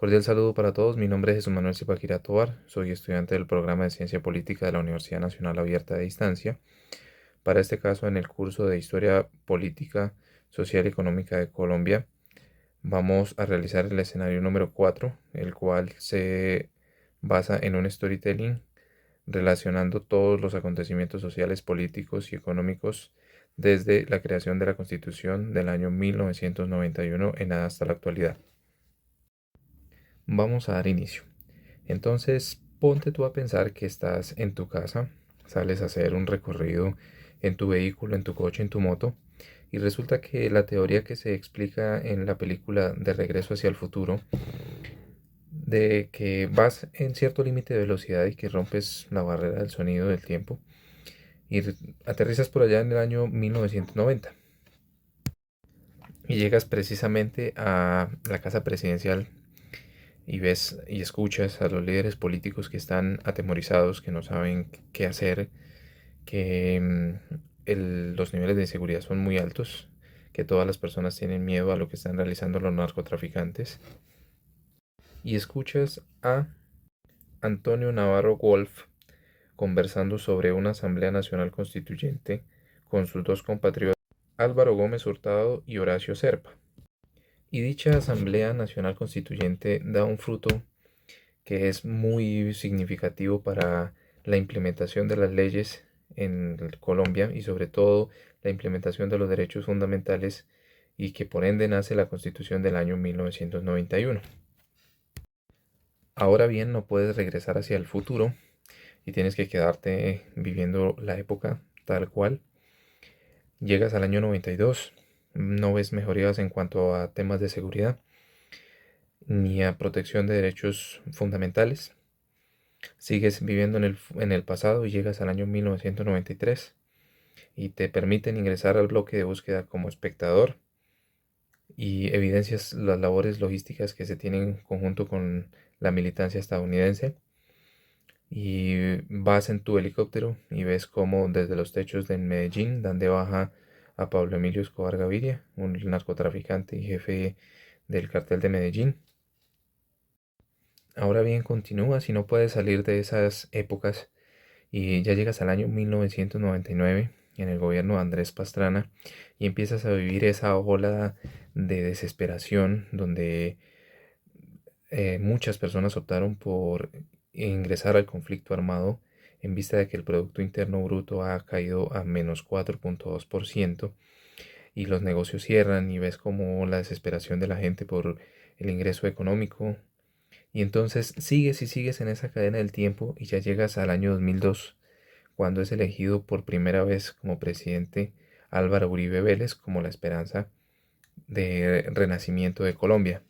Cordial saludo para todos. Mi nombre es Jesús Manuel Zipaquirá Tovar. Soy estudiante del programa de Ciencia Política de la Universidad Nacional Abierta de Distancia. Para este caso, en el curso de Historia Política, Social y Económica de Colombia, vamos a realizar el escenario número 4, el cual se basa en un storytelling relacionando todos los acontecimientos sociales, políticos y económicos desde la creación de la Constitución del año 1991 en hasta la actualidad. Vamos a dar inicio. Entonces, ponte tú a pensar que estás en tu casa, sales a hacer un recorrido en tu vehículo, en tu coche, en tu moto, y resulta que la teoría que se explica en la película de Regreso hacia el Futuro, de que vas en cierto límite de velocidad y que rompes la barrera del sonido del tiempo, y aterrizas por allá en el año 1990, y llegas precisamente a la casa presidencial y ves y escuchas a los líderes políticos que están atemorizados, que no saben qué hacer, que los niveles de inseguridad son muy altos, que todas las personas tienen miedo a lo que están realizando los narcotraficantes. Y escuchas a Antonio Navarro Wolf conversando sobre una Asamblea Nacional Constituyente con sus dos compatriotas Álvaro Gómez Hurtado y Horacio Serpa. Y dicha Asamblea Nacional Constituyente da un fruto que es muy significativo para la implementación de las leyes en Colombia y sobre todo la implementación de los derechos fundamentales y que por ende nace la Constitución del año 1991. Ahora bien, no puedes regresar hacia el futuro y tienes que quedarte viviendo la época tal cual. Llegas al año 92, no ves mejorías en cuanto a temas de seguridad ni a protección de derechos fundamentales. Sigues viviendo en el pasado y llegas al año 1993 y te permiten ingresar al bloque de búsqueda como espectador y evidencias las labores logísticas que se tienen en conjunto con la militancia estadounidense y vas en tu helicóptero y ves cómo desde los techos de Medellín dan de baja a Pablo Emilio Escobar Gaviria, un narcotraficante y jefe del cartel de Medellín. Ahora bien, continúas y no puedes salir de esas épocas y ya llegas al año 1999 en el gobierno de Andrés Pastrana y empiezas a vivir esa ola de desesperación donde muchas personas optaron por ingresar al conflicto armado en vista de que el Producto Interno Bruto ha caído a menos 4,2% y los negocios cierran y ves como la desesperación de la gente por el ingreso económico y entonces sigues y sigues en esa cadena del tiempo y ya llegas al año 2002 cuando es elegido por primera vez como presidente Álvaro Uribe Vélez como la esperanza de renacimiento de Colombia.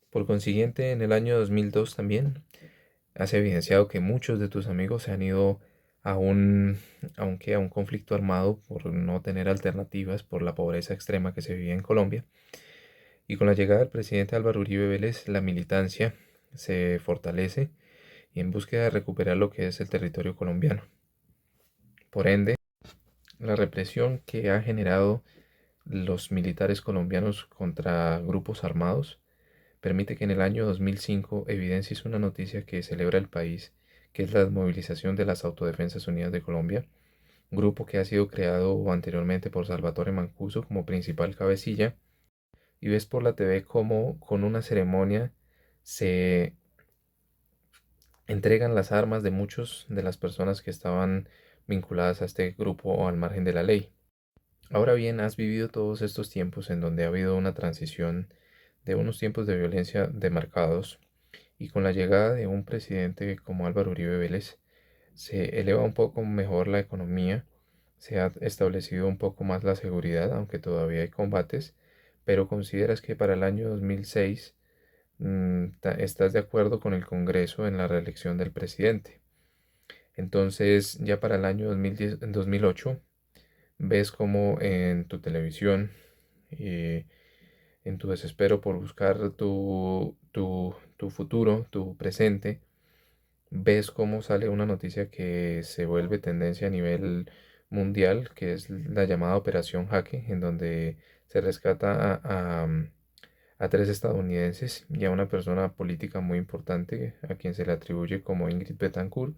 Por consiguiente, en el año 2002 también has evidenciado que muchos de tus amigos se han ido a un conflicto armado por no tener alternativas, por la pobreza extrema que se vivía en Colombia. Y con la llegada del presidente Álvaro Uribe Vélez, la militancia se fortalece y en búsqueda de recuperar lo que es el territorio colombiano. Por ende, la represión que ha generado los militares colombianos contra grupos armados permite que en el año 2005 evidencies una noticia que celebra el país, que es la movilización de las Autodefensas Unidas de Colombia, grupo que ha sido creado anteriormente por Salvatore Mancuso como principal cabecilla, y ves por la TV cómo con una ceremonia se entregan las armas de muchos de las personas que estaban vinculadas a este grupo al margen de la ley. Ahora bien, has vivido todos estos tiempos en donde ha habido una transición de unos tiempos de violencia demarcados y con la llegada de un presidente como Álvaro Uribe Vélez se eleva un poco mejor la economía, se ha establecido un poco más la seguridad, aunque todavía hay combates, pero consideras que para el año 2006 estás de acuerdo con el Congreso en la reelección del presidente. Entonces, ya para el año 2010, 2008 ves como en tu televisión, en tu desespero por buscar tu futuro, tu presente, ves cómo sale una noticia que se vuelve tendencia a nivel mundial, que es la llamada Operación Jaque, en donde se rescata a 3 estadounidenses y a una persona política muy importante a quien se le atribuye como Ingrid Betancourt.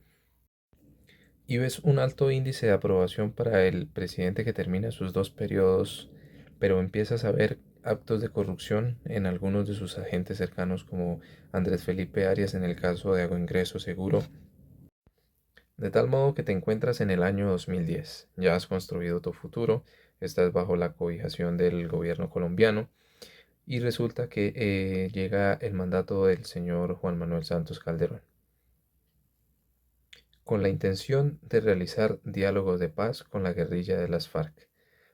Y ves un alto índice de aprobación para el presidente que termina sus 2 periodos, pero empiezas a ver actos de corrupción en algunos de sus agentes cercanos como Andrés Felipe Arias en el caso de Agroingreso Seguro, de tal modo que te encuentras en el año 2010. Ya has construido tu futuro, estás bajo la cobijación del gobierno colombiano y resulta que llega el mandato del señor Juan Manuel Santos Calderón, con la intención de realizar diálogos de paz con la guerrilla de las FARC,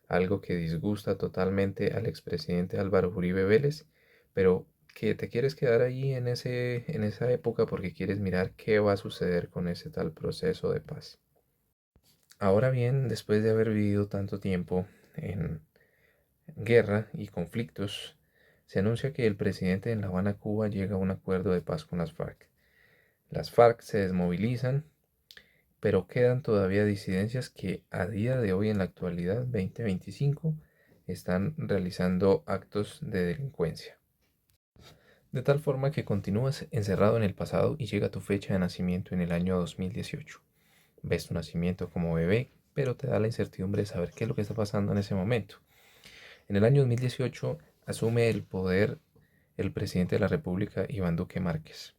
algo que disgusta totalmente al expresidente Álvaro Uribe Vélez, pero que te quieres quedar ahí en esa época porque quieres mirar qué va a suceder con ese tal proceso de paz. Ahora bien, después de haber vivido tanto tiempo en guerra y conflictos, se anuncia que el presidente en La Habana, Cuba, llega a un acuerdo de paz con las FARC. Las FARC se desmovilizan, pero quedan todavía disidencias que a día de hoy, en la actualidad 2025, están realizando actos de delincuencia. De tal forma que continúas encerrado en el pasado y llega tu fecha de nacimiento en el año 2018. Ves tu nacimiento como bebé, pero te da la incertidumbre de saber qué es lo que está pasando en ese momento. En el año 2018 asume el poder el presidente de la República, Iván Duque Márquez,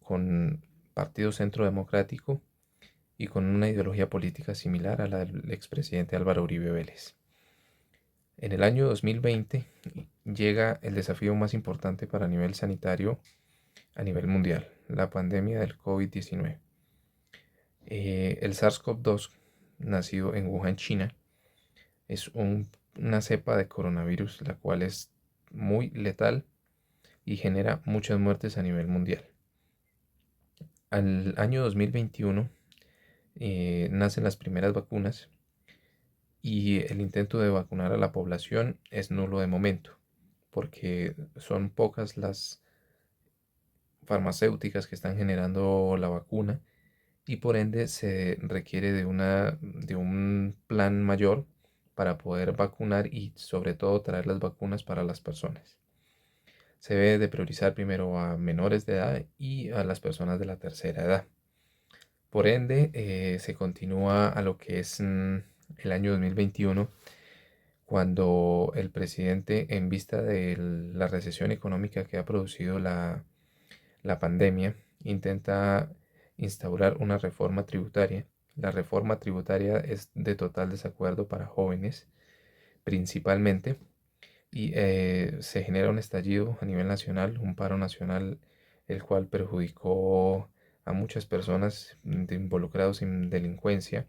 con Partido Centro Democrático y con una ideología política similar a la del expresidente Álvaro Uribe Vélez. En el año 2020 llega el desafío más importante para nivel sanitario a nivel mundial, la pandemia del COVID-19. El SARS-CoV-2, nacido en Wuhan, China, es una cepa de coronavirus la cual es muy letal y genera muchas muertes a nivel mundial. Al año 2021 nacen las primeras vacunas y el intento de vacunar a la población es nulo de momento, porque son pocas las farmacéuticas que están generando la vacuna y por ende se requiere de un plan mayor para poder vacunar y sobre todo traer las vacunas para las personas. Se debe de priorizar primero a menores de edad y a las personas de la tercera edad. Por ende, se continúa a lo que es el año 2021, cuando el presidente, en vista de la recesión económica que ha producido la pandemia, intenta instaurar una reforma tributaria. La reforma tributaria es de total desacuerdo para jóvenes, principalmente, y se genera un estallido a nivel nacional, un paro nacional, el cual perjudicó a muchas personas involucrados en delincuencia.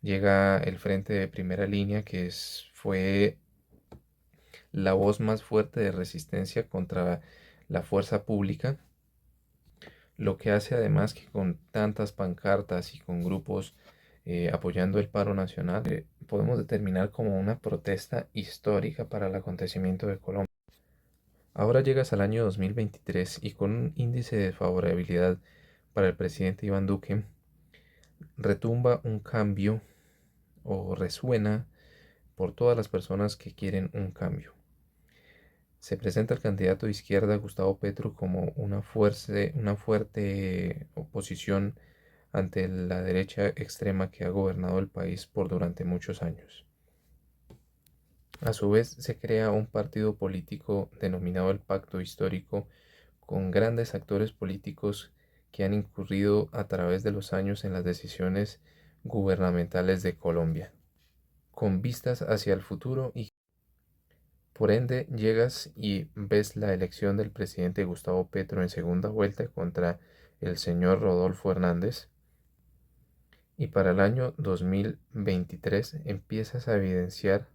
Llega el Frente de Primera Línea, fue la voz más fuerte de resistencia contra la fuerza pública, lo que hace además que con tantas pancartas y con grupos apoyando el paro nacional, podemos determinar como una protesta histórica para el acontecimiento de Colombia. Ahora llegas al año 2023 y con un índice de favorabilidad para el presidente Iván Duque, retumba un cambio o resuena por todas las personas que quieren un cambio. Se presenta el candidato de izquierda Gustavo Petro como una fuerte oposición ante la derecha extrema que ha gobernado el país por durante muchos años. A su vez, se crea un partido político denominado el Pacto Histórico, con grandes actores políticos que han incurrido a través de los años en las decisiones gubernamentales de Colombia, con vistas hacia el futuro, y por ende llegas y ves la elección del presidente Gustavo Petro en segunda vuelta contra el señor Rodolfo Hernández, y para el año 2023 empiezas a evidenciar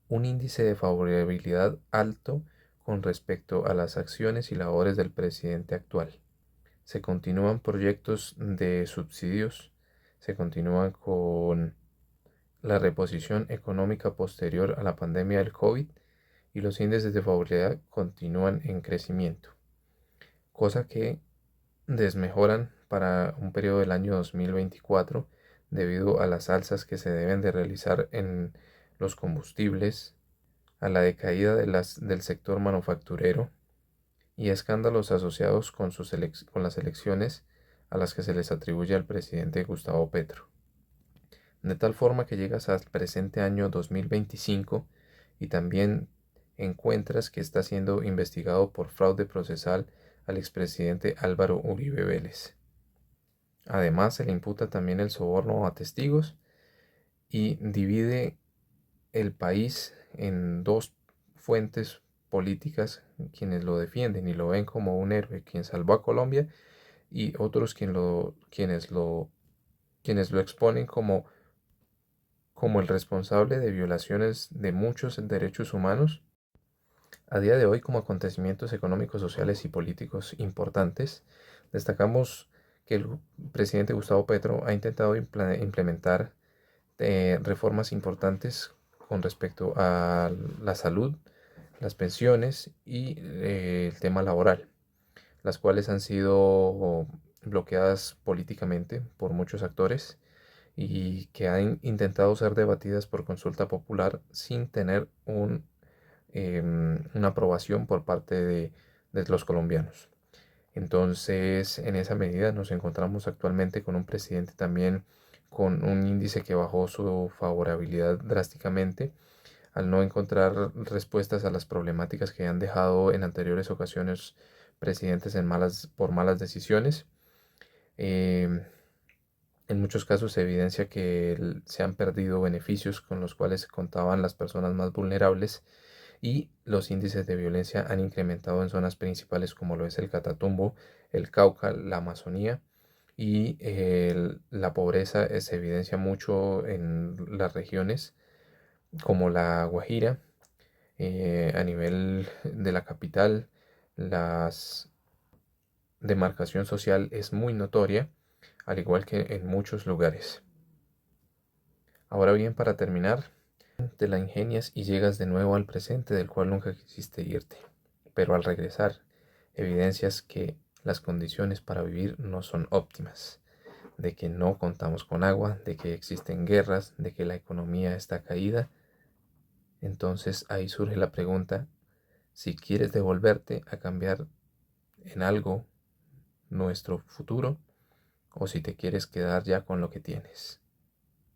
un índice de favorabilidad alto con respecto a las acciones y labores del presidente actual. Se continúan proyectos de subsidios, se continúa con la reposición económica posterior a la pandemia del COVID y los índices de favorabilidad continúan en crecimiento, cosa que desmejoran para un periodo del año 2024 debido a las alzas que se deben de realizar en los combustibles, a la decaída del sector manufacturero y escándalos asociados con las elecciones a las que se les atribuye al presidente Gustavo Petro. De tal forma que llegas al presente año 2025 y también encuentras que está siendo investigado por fraude procesal al expresidente Álvaro Uribe Vélez. Además, se le imputa también el soborno a testigos y divide el país en dos fuentes políticas, quienes lo defienden y lo ven como un héroe, quien salvó a Colombia, y otros quienes lo exponen como el responsable de violaciones de muchos derechos humanos. A día de hoy, como acontecimientos económicos, sociales y políticos importantes, destacamos que el presidente Gustavo Petro ha intentado implementar reformas importantes con respecto a la salud, las pensiones y el tema laboral, las cuales han sido bloqueadas políticamente por muchos actores y que han intentado ser debatidas por consulta popular sin tener una aprobación por parte de los colombianos. Entonces, en esa medida nos encontramos actualmente con un presidente también con un índice que bajó su favorabilidad drásticamente al no encontrar respuestas a las problemáticas que han dejado en anteriores ocasiones presidentes por malas decisiones. Em, en muchos casos se evidencia que se han perdido beneficios con los cuales contaban las personas más vulnerables y los índices de violencia han incrementado en zonas principales como lo es el Catatumbo, el Cauca, la Amazonía y la pobreza se evidencia mucho en las regiones como la Guajira, a nivel de la capital, la demarcación social es muy notoria, al igual que en muchos lugares. Ahora bien, para terminar, te la ingenias y llegas de nuevo al presente del cual nunca quisiste irte. Pero al regresar, evidencias que las condiciones para vivir no son óptimas, de que no contamos con agua, de que existen guerras, de que la economía está caída. Entonces ahí surge la pregunta, si quieres devolverte a cambiar en algo nuestro futuro o si te quieres quedar ya con lo que tienes.